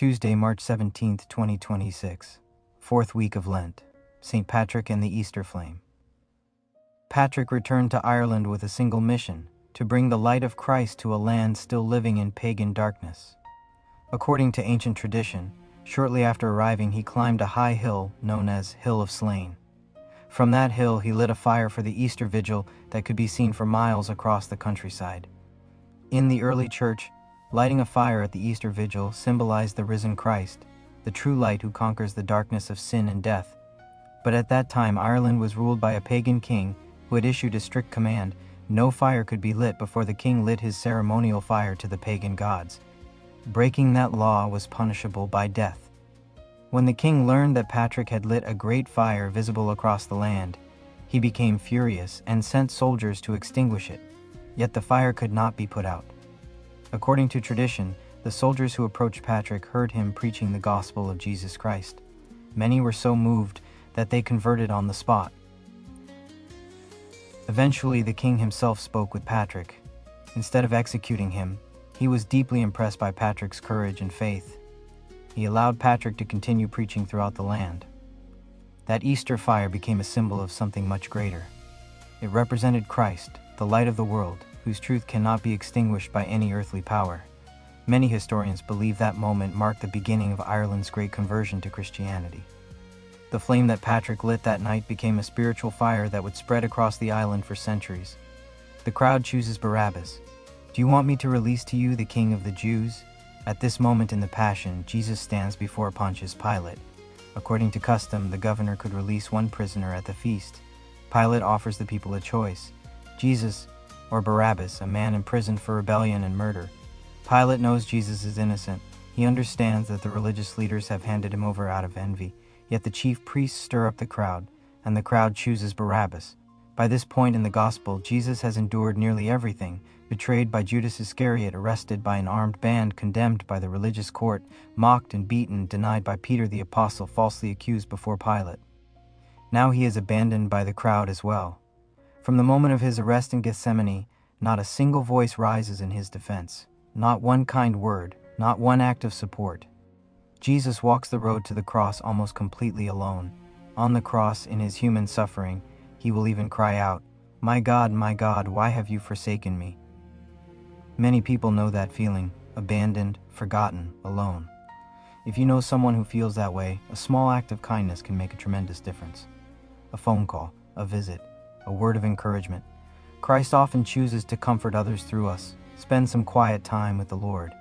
Tuesday, March 17, 2026. Fourth week of Lent. St. Patrick and the Easter Flame. Patrick returned to Ireland with a single mission, to bring the light of Christ to a land still living in pagan darkness. According to ancient tradition, shortly after arriving he climbed a high hill known as Hill of Slane. From that hill he lit a fire for the Easter Vigil that could be seen for miles across the countryside. In the early church, lighting a fire at the Easter Vigil symbolized the risen Christ, the true light who conquers the darkness of sin and death. But at that time Ireland was ruled by a pagan king who had issued a strict command: no fire could be lit before the king lit his ceremonial fire to the pagan gods. Breaking that law was punishable by death. When the king learned that Patrick had lit a great fire visible across the land, he became furious and sent soldiers to extinguish it, yet the fire could not be put out. According to tradition, the soldiers who approached Patrick heard him preaching the gospel of Jesus Christ. Many were so moved that they converted on the spot. Eventually, the king himself spoke with Patrick. Instead of executing him, he was deeply impressed by Patrick's courage and faith. He allowed Patrick to continue preaching throughout the land. That Easter fire became a symbol of something much greater. It represented Christ, the light of the world, whose truth cannot be extinguished by any earthly power. Many historians believe that moment marked the beginning of Ireland's great conversion to Christianity. The flame that Patrick lit that night became a spiritual fire that would spread across the island for centuries. The crowd chooses Barabbas. "Do you want me to release to you the King of the Jews?" At this moment in the Passion, Jesus stands before Pontius Pilate. According to custom, the governor could release one prisoner at the feast. Pilate offers the people a choice: Jesus or Barabbas, a man imprisoned for rebellion and murder. Pilate knows Jesus is innocent. He understands that the religious leaders have handed him over out of envy, yet the chief priests stir up the crowd, and the crowd chooses Barabbas. By this point in the Gospel, Jesus has endured nearly everything: betrayed by Judas Iscariot, arrested by an armed band, condemned by the religious court, mocked and beaten, denied by Peter the Apostle, falsely accused before Pilate. Now he is abandoned by the crowd as well. From the moment of his arrest in Gethsemane, not a single voice rises in his defense. Not one kind word, not one act of support. Jesus walks the road to the cross almost completely alone. On the cross, in his human suffering, he will even cry out, my God, why have you forsaken me?" Many people know that feeling: abandoned, forgotten, alone. If you know someone who feels that way, a small act of kindness can make a tremendous difference. A phone call, a visit, a word of encouragement. Christ often chooses to comfort others through us. Spend some quiet time with the Lord.